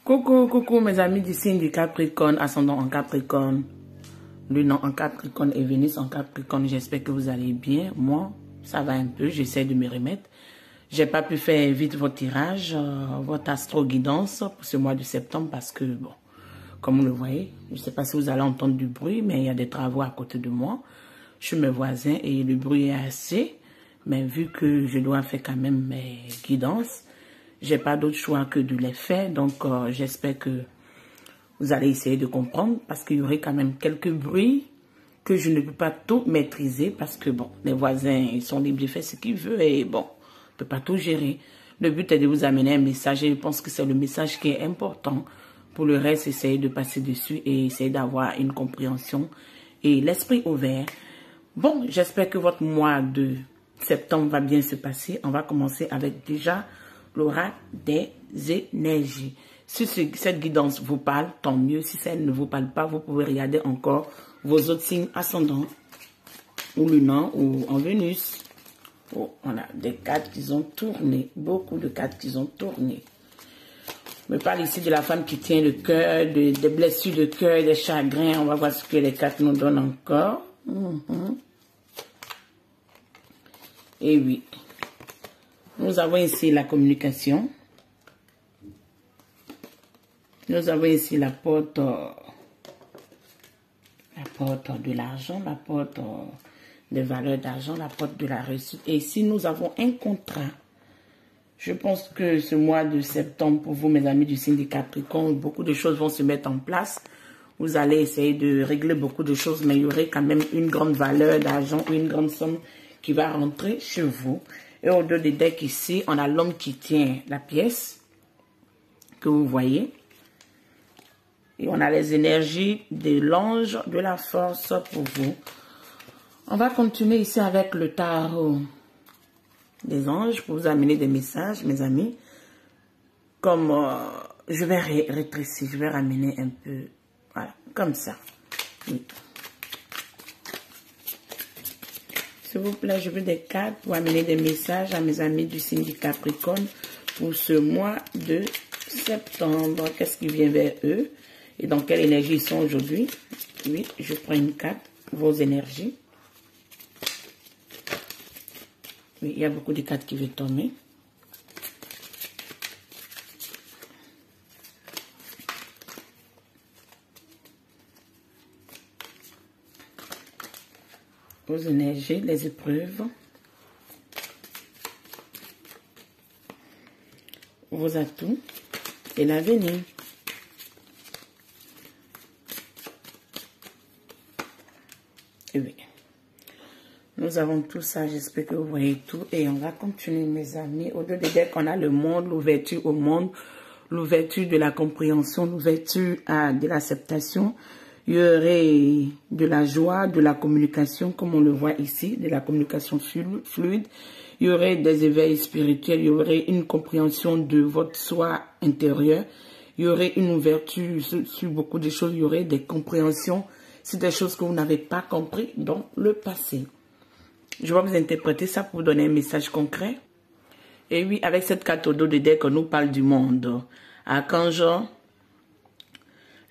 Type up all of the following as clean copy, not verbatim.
Coucou, coucou mes amis du signe du Capricorne, ascendant en Capricorne, Lune en Capricorne et Vénus en Capricorne. J'espère que vous allez bien. Moi, ça va un peu, j'essaie de me remettre. J'ai pas pu faire vite votre tirage, votre astro-guidance pour ce mois de septembre parce que, bon, comme vous le voyez, je sais pas si vous allez entendre du bruit, mais il y a des travaux à côté de moi. Je suis mes voisins et le bruit est assez, mais vu que je dois faire quand même mes guidances, j'ai pas d'autre choix que de les faire, donc j'espère que vous allez essayer de comprendre parce qu'il y aurait quand même quelques bruits que je ne peux pas tout maîtriser parce que bon, les voisins ils sont libres de faire ce qu'ils veulent et bon, on peut pas tout gérer. Le but est de vous amener un message et je pense que c'est le message qui est important. Pour le reste, essayez de passer dessus et essayez d'avoir une compréhension et l'esprit ouvert. Bon, j'espère que votre mois de septembre va bien se passer. On va commencer avec déjà l'aura des énergies. Si cette guidance vous parle, tant mieux. Si ça ne vous parle pas, vous pouvez regarder encore vos autres signes ascendants ou lunaires ou en Vénus. Oh, on a des cartes qui ont tourné, beaucoup de cartes qui ont tourné. Je me parle ici de la femme qui tient le cœur, des blessures de cœur, des chagrins. On va voir ce que les cartes nous donnent encore. Et oui. Nous avons ici la communication. Nous avons ici la porte de l'argent, la porte des valeurs d'argent, la porte de la réussite. Et ici, nous avons un contrat. Je pense que ce mois de septembre, pour vous, mes amis du signe du Capricorne, beaucoup de choses vont se mettre en place. Vous allez essayer de régler beaucoup de choses, mais il y aurait quand même une grande valeur d'argent ou une grande somme qui va rentrer chez vous. Et au-delà des decks ici, on a l'homme qui tient la pièce que vous voyez. Et on a les énergies de l'ange de la force pour vous. On va continuer ici avec le tarot des anges pour vous amener des messages, mes amis. Comme je vais rétrécir, je vais ramener un peu, voilà, comme ça. Oui. S'il vous plaît, je veux des cartes pour amener des messages à mes amis du signe du Capricorne pour ce mois de septembre. Qu'est-ce qui vient vers eux et dans quelle énergie ils sont aujourd'hui? Oui, je prends une carte, vos énergies. Oui, il y a beaucoup de cartes qui vont tomber. Vos énergies, les épreuves. Vos atouts et l'avenir. Et oui. Nous avons tout ça, j'espère que vous voyez tout. Et on va continuer, mes amis. Au-delà des decks, on a le monde, l'ouverture au monde, l'ouverture de la compréhension, l'ouverture de l'acceptation. Il y aurait de la joie, de la communication, comme on le voit ici, de la communication fluide. Il y aurait des éveils spirituels, il y aurait une compréhension de votre soi intérieur. Il y aurait une ouverture sur beaucoup de choses, il y aurait des compréhensions sur des choses que vous n'avez pas compris dans le passé. Je vais vous interpréter ça pour vous donner un message concret. Et oui, avec cette carte au dos de deck, on nous parle du monde.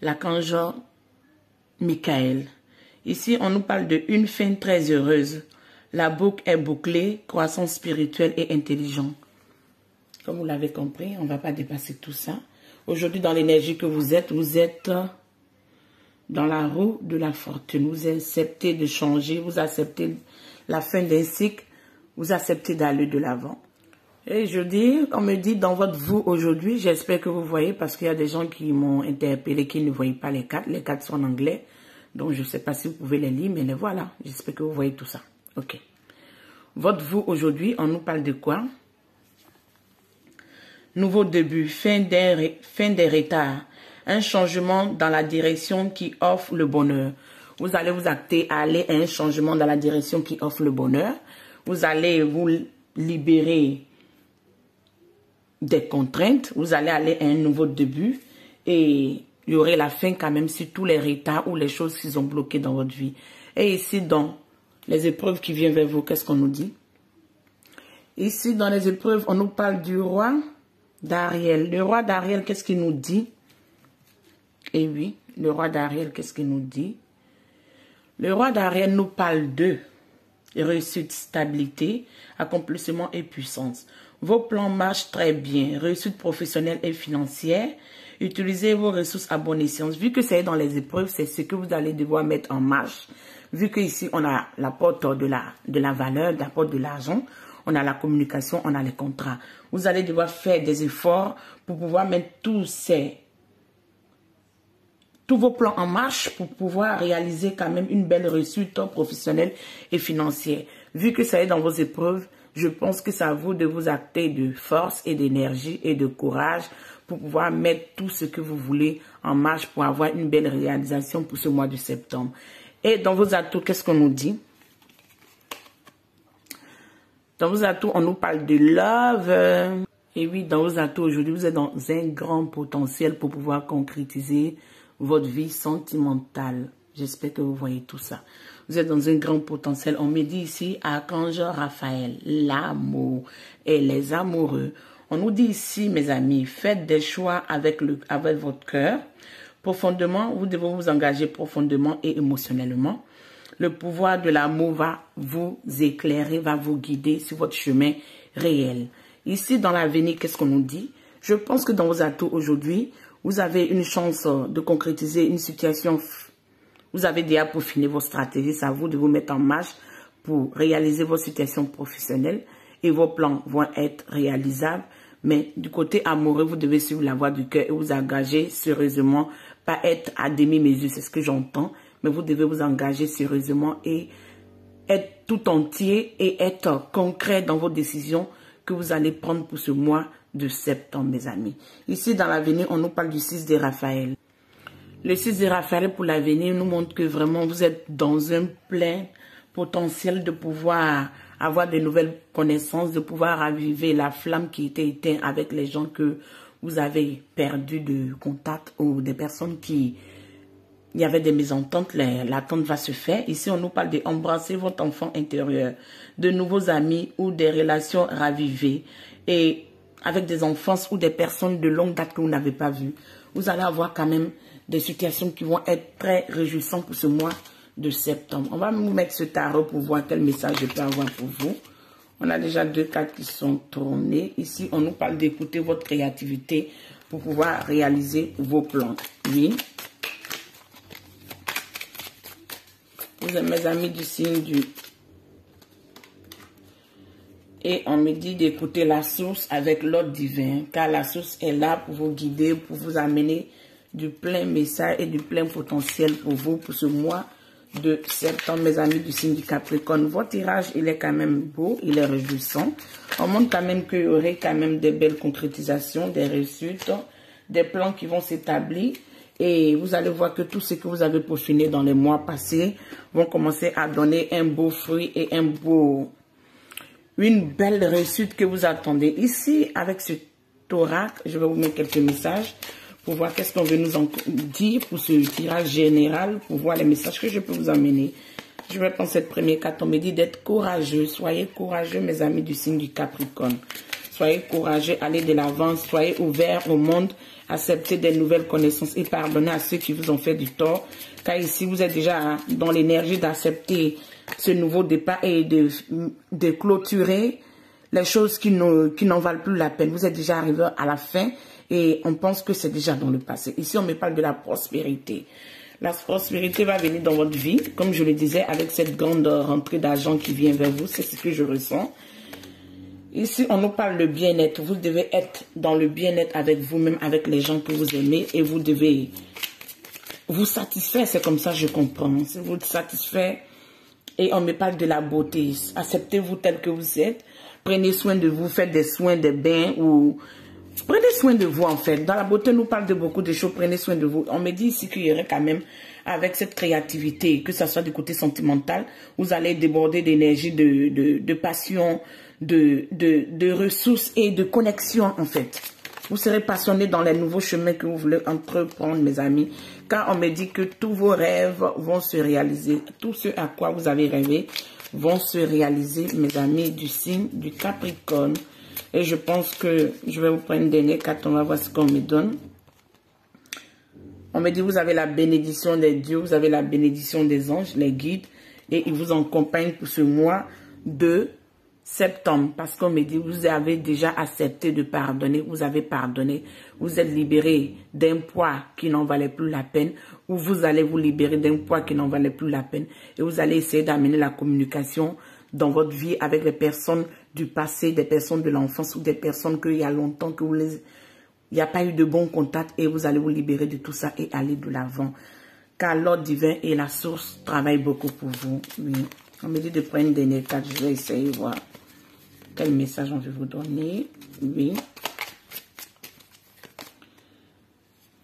L'archange Michael. Ici, on nous parle de une fin très heureuse. La boucle est bouclée, croissance spirituelle et intelligente. Comme vous l'avez compris, on ne va pas dépasser tout ça. Aujourd'hui, dans l'énergie que vous êtes dans la roue de la fortune. Vous acceptez de changer, vous acceptez la fin d'un cycle, vous acceptez d'aller de l'avant. Et je dis, on me dit dans votre vous aujourd'hui, j'espère que vous voyez, parce qu'il y a des gens qui m'ont interpellé, qui ne voyaient pas les cartes sont en anglais, donc je ne sais pas si vous pouvez les lire, mais les voilà, j'espère que vous voyez tout ça. Ok. Votre vous aujourd'hui, on nous parle de quoi? Nouveau début, fin des retards, un changement dans la direction qui offre le bonheur. Vous allez vous acter à aller à un changement dans la direction qui offre le bonheur. Vous allez vous libérer des contraintes. Vous allez aller à un nouveau début. Et il y aurait la fin quand même sur tous les retards ou les choses qui ont bloqué dans votre vie. Et ici, dans les épreuves qui viennent vers vous, qu'est-ce qu'on nous dit? Ici, dans les épreuves, on nous parle du roi d'Ariel. Le roi d'Ariel, qu'est-ce qu'il nous dit? Et oui, le roi d'Ariel, qu'est-ce qu'il nous dit? Le roi d'Ariel nous parle de réussite, stabilité, accomplissement et puissance. Vos plans marchent très bien. Réussite professionnelle et financière. Utilisez vos ressources à bon escient. Vu que c'est dans les épreuves, c'est ce que vous allez devoir mettre en marche. Vu qu'ici, on a la porte de la valeur, la porte de l'argent, on a la communication, on a les contrats. Vous allez devoir faire des efforts pour pouvoir mettre tous vos plans en marche pour pouvoir réaliser quand même une belle réussite professionnelle et financière. Vu que ça est dans vos épreuves, je pense que c'est à vous de vous acter de force et d'énergie et de courage pour pouvoir mettre tout ce que vous voulez en marche pour avoir une belle réalisation pour ce mois de septembre. Et dans vos atouts, qu'est-ce qu'on nous dit? Dans vos atouts, on nous parle de love. Et oui, dans vos atouts, aujourd'hui, vous êtes dans un grand potentiel pour pouvoir concrétiser votre vie sentimentale. J'espère que vous voyez tout ça. Vous êtes dans un grand potentiel. On me dit ici, Archange Raphaël, l'amour et les amoureux. On nous dit ici, mes amis, faites des choix avec votre cœur. Profondément, vous devez vous engager profondément et émotionnellement. Le pouvoir de l'amour va vous éclairer, va vous guider sur votre chemin réel. Ici, dans l'avenir, qu'est-ce qu'on nous dit? Je pense que dans vos atouts aujourd'hui, vous avez une chance de concrétiser une situation. Vous avez déjà peaufiné vos stratégies. C'est à vous de vous mettre en marche pour réaliser vos situations professionnelles. Et vos plans vont être réalisables. Mais du côté amoureux, vous devez suivre la voie du cœur et vous engager sérieusement. Pas être à demi-mesure, c'est ce que j'entends. Mais vous devez vous engager sérieusement et être tout entier et être concret dans vos décisions que vous allez prendre pour ce mois de septembre, mes amis. Ici, dans l'avenir, on nous parle du 6 de Raphaël. Le 6 de Raphaël pour l'avenir nous montre que vraiment vous êtes dans un plein potentiel de pouvoir avoir de nouvelles connaissances, de pouvoir raviver la flamme qui était éteinte avec les gens que vous avez perdu de contact ou des personnes qui... Il y avait des mésententes, l'attente va se faire. Ici, on nous parle d'embrasser votre enfant intérieur, de nouveaux amis ou des relations ravivées. Et avec des enfants ou des personnes de longue date que vous n'avez pas vues, vous allez avoir quand même des situations qui vont être très réjouissantes pour ce mois de septembre. On va vous mettre ce tarot pour voir quel message je peux avoir pour vous. On a déjà 2 cartes qui sont tournées. Ici, on nous parle d'écouter votre créativité pour pouvoir réaliser vos plans. Oui. Vous êtes mes amis du signe du... Et on me dit d'écouter la source avec l'ordre divin, car la source est là pour vous guider, pour vous amener du plein message et du plein potentiel pour vous, pour ce mois de septembre, mes amis du signe du Capricorne. Votre tirage, il est quand même beau, il est réjouissant. On montre quand même qu'il y aurait quand même des belles concrétisations, des réussites, des plans qui vont s'établir. Et vous allez voir que tout ce que vous avez peaufiné dans les mois passés vont commencer à donner un beau fruit et une belle réussite que vous attendez. Ici, avec ce oracle, je vais vous mettre quelques messages pour voir qu'est-ce qu'on veut nous en dire pour ce tirage général, pour voir les messages que je peux vous emmener. Je vais prendre cette première carte. On me dit d'être courageux. Soyez courageux, mes amis du signe du Capricorne. Soyez courageux, allez de l'avant, soyez ouverts au monde, acceptez des nouvelles connaissances et pardonnez à ceux qui vous ont fait du tort. Car ici, vous êtes déjà dans l'énergie d'accepter ce nouveau départ et de clôturer les choses qui n'en valent plus la peine. Vous êtes déjà arrivé à la fin et on pense que c'est déjà dans le passé. Ici, on me parle de la prospérité. La prospérité va venir dans votre vie, comme je le disais, avec cette grande rentrée d'argent qui vient vers vous. C'est ce que je ressens. Ici, on nous parle de bien-être. Vous devez être dans le bien-être avec vous-même, avec les gens que vous aimez. Et vous devez vous satisfaire. C'est comme ça que je comprends. Si vous satisfaire. Et on me parle de la beauté. Acceptez-vous tel que vous êtes. Prenez soin de vous. Faites des soins, des bains. Ou prenez soin de vous, en fait. Dans la beauté, on nous parle de beaucoup de choses. Prenez soin de vous. On me dit ici qu'il y aurait quand même, avec cette créativité, que ce soit du côté sentimental, vous allez déborder d'énergie, de passion, de ressources et de connexion, en fait. Vous serez passionné dans les nouveaux chemins que vous voulez entreprendre, mes amis. Car on me dit que tous vos rêves vont se réaliser. Tout ce à quoi vous avez rêvé vont se réaliser, mes amis du signe du Capricorne. Et je pense que je vais vous prendre une dernière carte. On va voir ce qu'on me donne. On me dit, vous avez la bénédiction des dieux, vous avez la bénédiction des anges, les guides, et ils vous accompagnent pour ce mois de septembre. Parce qu'on me dit, vous avez déjà accepté de pardonner, vous avez pardonné, vous êtes libéré d'un poids qui n'en valait plus la peine, ou vous allez vous libérer d'un poids qui n'en valait plus la peine, et vous allez essayer d'amener la communication dans votre vie avec les personnes du passé, des personnes de l'enfance, ou des personnes qu'il y a longtemps que vous les... Il n'y a pas eu de bon contact et vous allez vous libérer de tout ça et aller de l'avant. Car l'ordre divin et la source travaillent beaucoup pour vous. Oui. On me dit de prendre des dernières cartes. Je vais essayer de voir quel message on veut vous donner. Oui.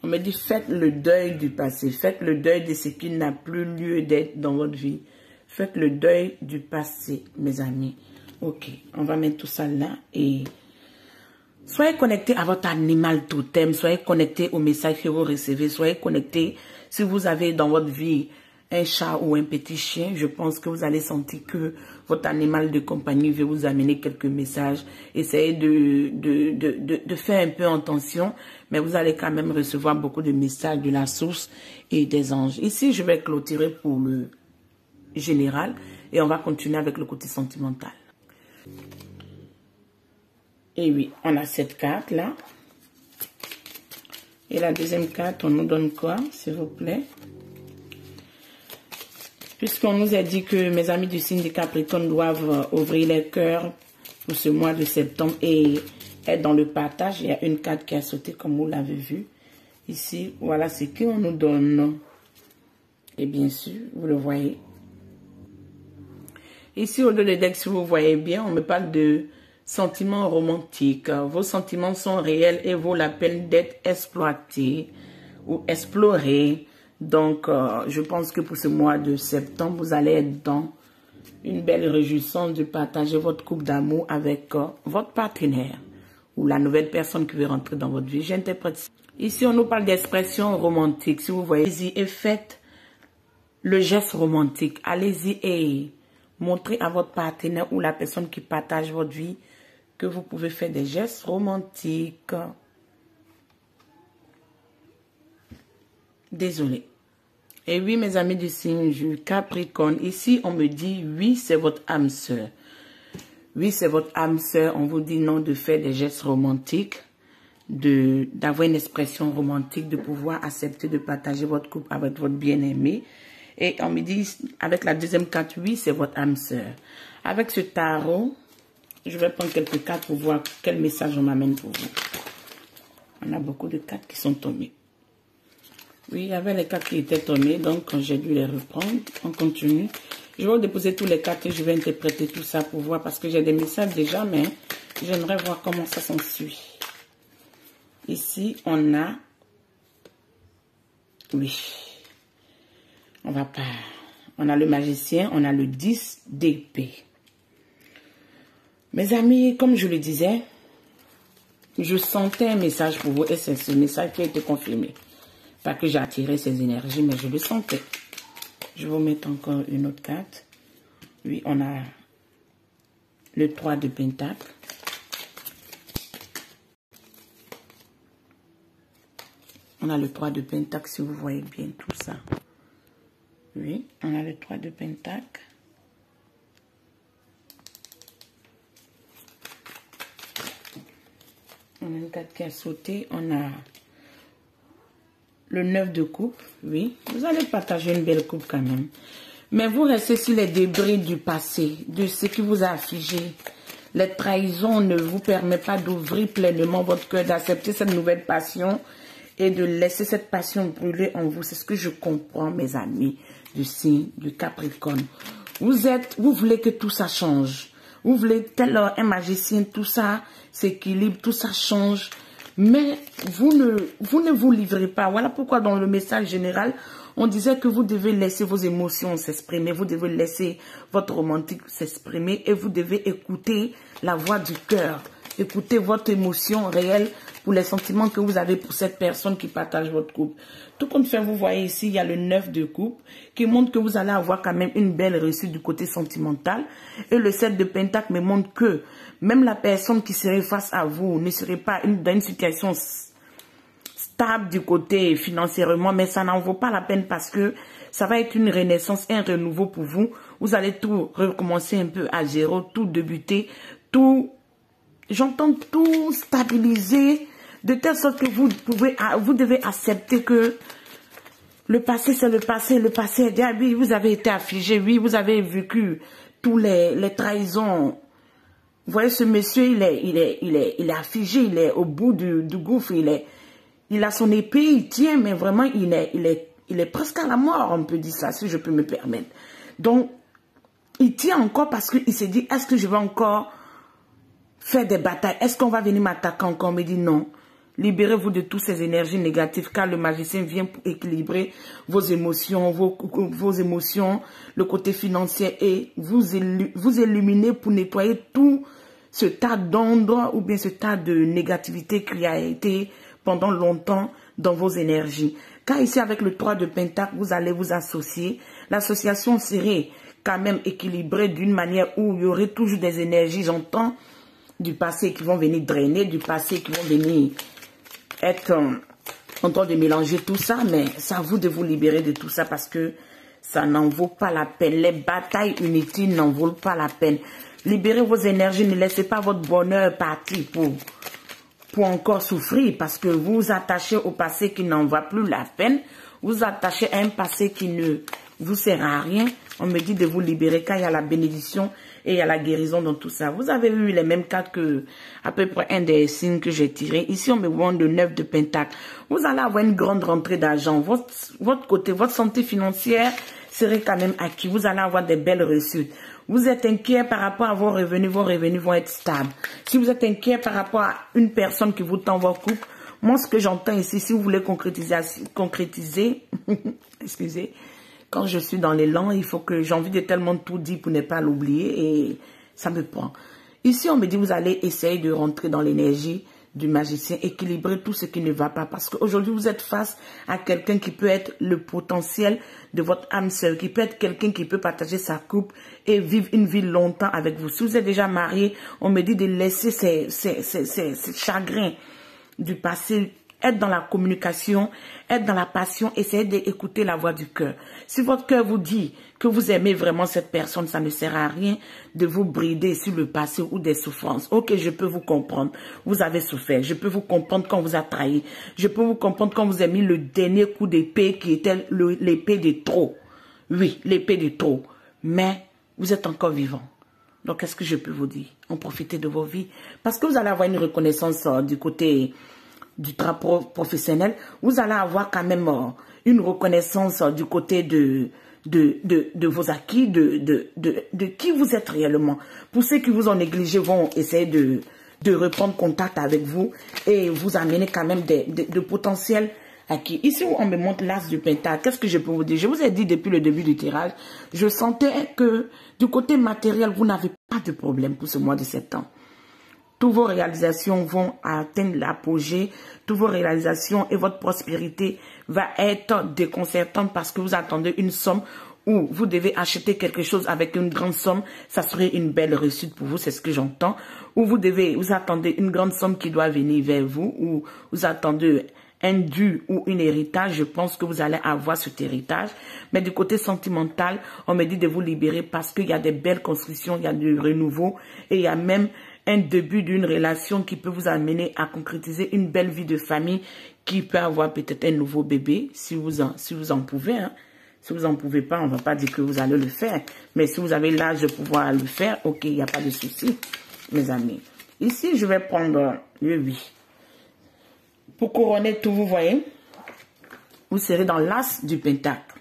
On me dit faites le deuil du passé. Faites le deuil de ce qui n'a plus lieu d'être dans votre vie. Faites le deuil du passé, mes amis. Ok, on va mettre tout ça là et... Soyez connectés à votre animal totem, soyez connectés aux messages que vous recevez, soyez connectés si vous avez dans votre vie un chat ou un petit chien. Je pense que vous allez sentir que votre animal de compagnie veut vous amener quelques messages. Essayez de faire un peu attention, mais vous allez quand même recevoir beaucoup de messages de la source et des anges. Ici, je vais clôturer pour le général et on va continuer avec le côté sentimental. Et oui, on a cette carte là. Et la deuxième carte, on nous donne quoi, s'il vous plaît? Puisqu'on nous a dit que mes amis du signe de Capricorne doivent ouvrir les cœurs pour ce mois de septembre et être dans le partage. Il y a une carte qui a sauté comme vous l'avez vu. Ici, voilà ce qu'on nous donne. Et bien sûr, vous le voyez. Ici, au-delà des decks, si vous voyez bien, on me parle de... sentiments romantiques. Vos sentiments sont réels et vaut la peine d'être exploités ou explorés. Donc, je pense que pour ce mois de septembre, vous allez être dans une belle réjouissance de partager votre couple d'amour avec votre partenaire ou la nouvelle personne qui veut rentrer dans votre vie. J'interprète. Ici, on nous parle d'expression romantique. Si vous voyez, allez-y et faites le geste romantique. Allez-y et montrez à votre partenaire ou la personne qui partage votre vie que vous pouvez faire des gestes romantiques. Désolé. Et oui, mes amis du signe du Capricorne, ici, on me dit, oui, c'est votre âme sœur. Oui, c'est votre âme sœur. On vous dit non de faire des gestes romantiques, d'avoir une expression romantique, de pouvoir accepter de partager votre couple avec votre bien-aimé. Et on me dit, avec la deuxième carte, oui, c'est votre âme sœur. Avec ce tarot, je vais prendre quelques cartes pour voir quel message on m'amène pour vous. On a beaucoup de cartes qui sont tombées. Oui, il y avait les cartes qui étaient tombées, donc j'ai dû les reprendre. On continue. Je vais déposer tous les cartes et je vais interpréter tout ça pour voir, parce que j'ai des messages déjà, mais j'aimerais voir comment ça s'ensuit. Ici, on a... Oui. On va pas... On a le magicien, on a le 10 d'épée. Mes amis, comme je le disais, je sentais un message pour vous et c'est ce message qui a été confirmé. Pas que j'ai attiré ces énergies, mais je le sentais. Je vais vous mettre encore une autre carte. Oui, on a le 3 de Pentacle. On a le 3 de Pentacle, si vous voyez bien tout ça. Oui, on a le 3 de Pentacle. On a une carte qui a sauté. On a le 9 de coupe. Oui, vous allez partager une belle coupe quand même. Mais vous restez sur les débris du passé, de ce qui vous a affligé. Les trahisons ne vous permettent pas d'ouvrir pleinement votre cœur, d'accepter cette nouvelle passion et de laisser cette passion brûler en vous. C'est ce que je comprends, mes amis du signe du Capricorne. Vous voulez que tout ça change. Vous voulez, tel un magicien, tout ça s'équilibre, tout ça change. Mais vous ne vous livrez pas. Voilà pourquoi dans le message général, on disait que vous devez laisser vos émotions s'exprimer. Vous devez laisser votre romantique s'exprimer. Et vous devez écouter la voix du cœur. Écoutez votre émotion réelle pour les sentiments que vous avez pour cette personne qui partage votre couple. Tout comme fait, vous voyez ici, il y a le 9 de coupe qui montre que vous allez avoir quand même une belle réussite du côté sentimental. Et le 7 de pentacle me montre que même la personne qui serait face à vous ne serait pas dans une situation stable du côté financièrement, mais ça n'en vaut pas la peine parce que ça va être une renaissance, un renouveau pour vous. Vous allez tout recommencer un peu à zéro, tout débuter, tout, j'entends tout stabiliser, de telle sorte que vous devez accepter que le passé c'est le passé est déjà, oui, vous avez été affligé, oui, vous avez vécu tous les trahisons. Vous voyez, ce monsieur, il est affligé, il est au bout du gouffre, il a son épée, il tient, mais vraiment, il est presque à la mort, on peut dire ça, si je peux me permettre. Donc, il tient encore parce qu'il s'est dit, est-ce que je vais encore faire des batailles? Est-ce qu'on va venir m'attaquer encore? On me dit non. Libérez-vous de toutes ces énergies négatives, car le magicien vient pour équilibrer vos émotions, vos émotions, le côté financier, et vous illuminer pour nettoyer tout ce tas d'ombre ou bien ce tas de négativité qui a été pendant longtemps dans vos énergies. Car ici, avec le 3 de Pentacle, vous allez vous associer. L'association serait quand même équilibrée d'une manière où il y aurait toujours des énergies, j'entends, du passé qui vont venir drainer, du passé qui vont venir être en train de mélanger tout ça, mais c'est à vous de vous libérer de tout ça parce que ça n'en vaut pas la peine. Les batailles inutiles n'en vaut pas la peine. Libérez vos énergies, ne laissez pas votre bonheur partir pour encore souffrir parce que vous vous attachez au passé qui n'en va plus la peine. Vous attachez à un passé qui ne vous sert à rien. On me dit de vous libérer car il y a la bénédiction et il y a la guérison dans tout ça. Vous avez eu les mêmes cartes que à peu près un des signes que j'ai tiré. Ici, on me voit le 9 de Pentacle. Vous allez avoir une grande rentrée d'argent. Votre côté, votre santé financière serait quand même acquis. Vous allez avoir des belles reçutes. Vous êtes inquiet par rapport à vos revenus vont être stables. Si vous êtes inquiet par rapport à une personne qui vous tend votre couple, moi, ce que j'entends ici, si vous voulez concrétiser excusez, quand je suis dans l'élan, il faut que j'ai envie de tellement tout dire pour ne pas l'oublier et ça me prend. Ici, on me dit, vous allez essayer de rentrer dans l'énergie du magicien, équilibrer tout ce qui ne va pas. Parce qu'aujourd'hui, vous êtes face à quelqu'un qui peut être le potentiel de votre âme sœur, qui peut être quelqu'un qui peut partager sa coupe et vivre une vie longtemps avec vous. Si vous êtes déjà marié, on me dit de laisser ces chagrins du passé, être dans la communication, être dans la passion, essayez d'écouter la voix du cœur. Si votre cœur vous dit que vous aimez vraiment cette personne, ça ne sert à rien de vous brider sur le passé ou des souffrances. Ok, je peux vous comprendre. Vous avez souffert. Je peux vous comprendre quand vous a trahi. Je peux vous comprendre quand vous avez mis le dernier coup d'épée qui était l'épée de trop. Oui, l'épée de trop. Mais vous êtes encore vivant. Donc, qu'est-ce que je peux vous dire? En profitez de vos vies. Parce que vous allez avoir une reconnaissance du côté du travail professionnel. Vous allez avoir quand même une reconnaissance du côté de vos acquis, de qui vous êtes réellement. Pour ceux qui vous ont négligé vont essayer de reprendre contact avec vous et vous amener quand même de potentiels acquis. Ici, on me montre l'as du Pentacle. Qu'est-ce que je peux vous dire? Je vous ai dit depuis le début du tirage, je sentais que du côté matériel, vous n'avez pas de problème pour ce mois de septembre. Toutes vos réalisations vont atteindre l'apogée, toutes vos réalisations et votre prospérité va être déconcertante parce que vous attendez une somme ou vous devez acheter quelque chose avec une grande somme, ça serait une belle réussite pour vous, c'est ce que j'entends. Ou vous attendez une grande somme qui doit venir vers vous, ou vous attendez un dû ou un héritage, je pense que vous allez avoir cet héritage. Mais du côté sentimental, on me dit de vous libérer parce qu'il y a des belles constructions, il y a du renouveau et il y a même un début d'une relation qui peut vous amener à concrétiser une belle vie de famille qui peut avoir peut-être un nouveau bébé si vous en pouvez. Hein. Si vous n'en pouvez pas, on ne va pas dire que vous allez le faire. Mais si vous avez l'âge de pouvoir le faire, ok, il n'y a pas de souci, mes amis. Ici, je vais prendre le 8. Pour couronner tout, vous voyez, vous serez dans l'as du Pentacle.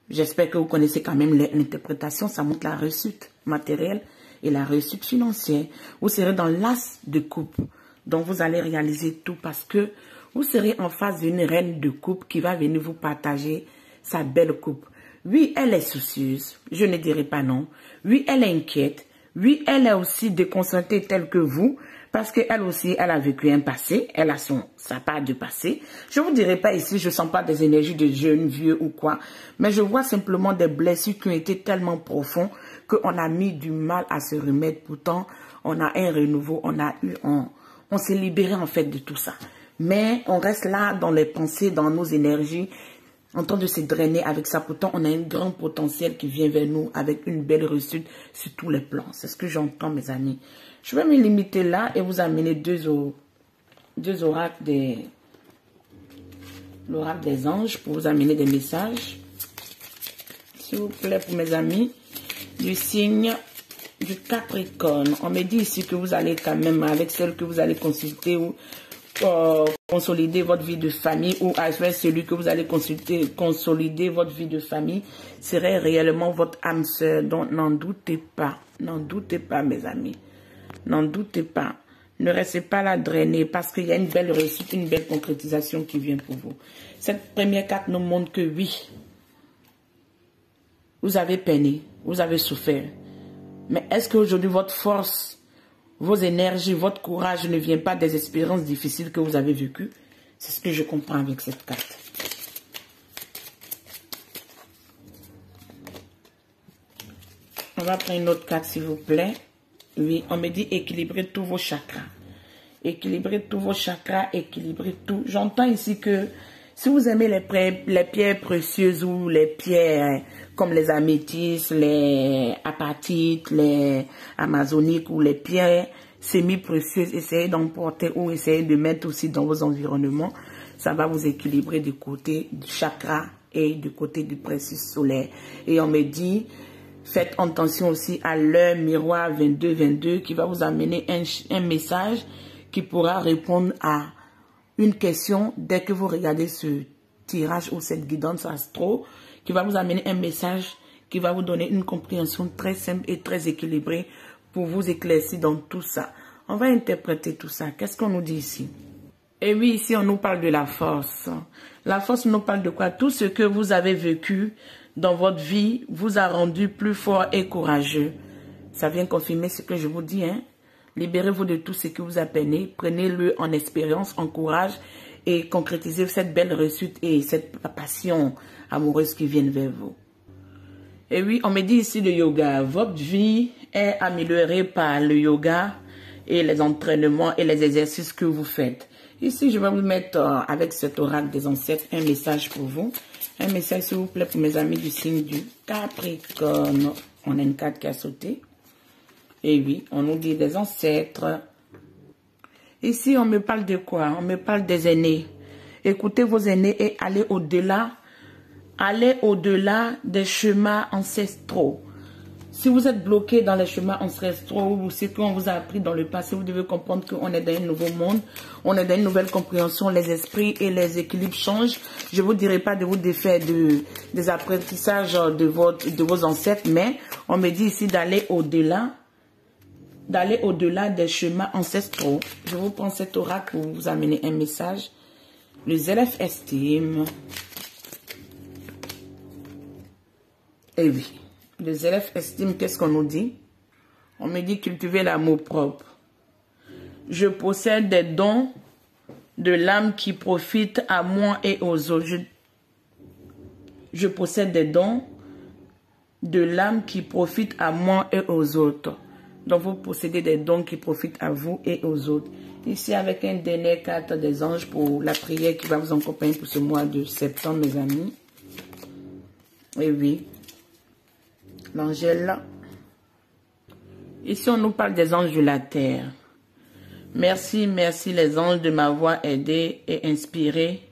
J'espère que vous connaissez quand même l'interprétation. Ça montre la réussite matérielle et la réussite financière. Vous serez dans l'as de coupe. Donc, vous allez réaliser tout parce que vous serez en face d'une reine de coupe qui va venir vous partager sa belle coupe. Oui, elle est soucieuse. Je ne dirai pas non. Oui, elle est inquiète. Oui, elle est aussi déconcertée telle que vous. Parce qu'elle aussi, elle a vécu un passé. Elle a sa part de passé. Je ne vous dirai pas ici, je ne sens pas des énergies de jeunes, vieux ou quoi. Mais je vois simplement des blessures qui ont été tellement profondes qu'on a mis du mal à se remettre. Pourtant, on a un renouveau. On s'est libéré en fait de tout ça. Mais on reste là dans les pensées, dans nos énergies, en train de se drainer avec ça. Pourtant, on a un grand potentiel qui vient vers nous avec une belle réussite sur tous les plans. C'est ce que j'entends, mes amis. Je vais me limiter là et vous amener deux oracles l'oracle des anges pour vous amener des messages. S'il vous plaît, pour mes amis du signe du Capricorne. On me dit ici que vous allez quand même, avec celle que vous allez consulter ou consolider votre vie de famille, ou avec celui que vous allez consulter, consolider votre vie de famille, serait réellement votre âme sœur. Donc n'en doutez pas, mes amis. N'en doutez pas. Ne restez pas là drainer parce qu'il y a une belle réussite, une belle concrétisation qui vient pour vous. Cette première carte nous montre que oui, vous avez peiné, vous avez souffert. Mais est-ce qu'aujourd'hui votre force, vos énergies, votre courage ne vient pas des expériences difficiles que vous avez vécues? C'est ce que je comprends avec cette carte. On va prendre une autre carte s'il vous plaît. Oui, on me dit équilibrer tous vos chakras. Équilibrer tous vos chakras, équilibrer tout. J'entends ici que si vous aimez les pierres précieuses ou les pierres comme les améthystes, les apatites, les amazoniques ou les pierres semi-précieuses, essayez d'emporter ou essayez de mettre aussi dans vos environnements. Ça va vous équilibrer du côté du chakra et du côté du plexus solaire. Et on me dit, faites attention aussi à l'heure miroir 22-22 qui va vous amener un message qui pourra répondre à une question dès que vous regardez ce tirage ou cette guidance astro, qui va vous amener un message qui va vous donner une compréhension très simple et très équilibrée pour vous éclaircir dans tout ça. On va interpréter tout ça. Qu'est-ce qu'on nous dit ici? Et oui, ici on nous parle de la force. La force nous parle de quoi? Tout ce que vous avez vécu dans votre vie vous a rendu plus fort et courageux. Ça vient confirmer ce que je vous dis, hein? Libérez-vous de tout ce qui vous a peiné. Prenez-le en expérience, en courage et concrétisez cette belle réussite et cette passion amoureuse qui vient vers vous. Et oui, on me dit ici le yoga. Votre vie est améliorée par le yoga et les entraînements et les exercices que vous faites. Ici, je vais vous mettre avec cet oracle des ancêtres un message pour vous. Un message, s'il vous plaît, pour mes amis du signe du Capricorne. On a une carte qui a sauté. Et oui, on nous dit des ancêtres. Ici, on me parle de quoi? On me parle des aînés. Écoutez vos aînés et allez au-delà. Allez au-delà des chemins ancestraux. Si vous êtes bloqué dans les chemins ancestraux ou ce qu'on vous a appris dans le passé, vous devez comprendre qu'on est dans un nouveau monde. On est dans une nouvelle compréhension. Les esprits et les équilibres changent. Je ne vous dirai pas de vous défaire des apprentissages de vos ancêtres, mais on me dit ici d'aller au-delà. D'aller au-delà des chemins ancestraux. Je vous prends cet oracle pour vous amener un message. Les élèves estiment. Et oui, les élèves estiment, qu'est-ce qu'on nous dit? On me dit cultiver l'amour propre. Je possède des dons de l'âme qui profitent à moi et aux autres. Je possède des dons de l'âme qui profitent à moi et aux autres. Donc, vous possédez des dons qui profitent à vous et aux autres. Ici, avec un dernier carte des anges pour la prière qui va vous accompagner pour ce mois de septembre, mes amis. Et oui, l'angèle. Ici, on nous parle des anges de la terre. Merci, merci les anges de m'avoir aidé et inspiré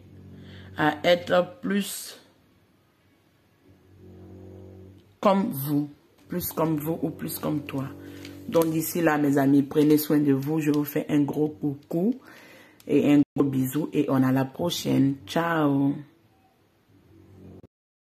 à être plus comme vous. Plus comme vous ou plus comme toi. Donc d'ici là, mes amis, prenez soin de vous. Je vous fais un gros coucou et un gros bisou. Et on a la prochaine. Ciao.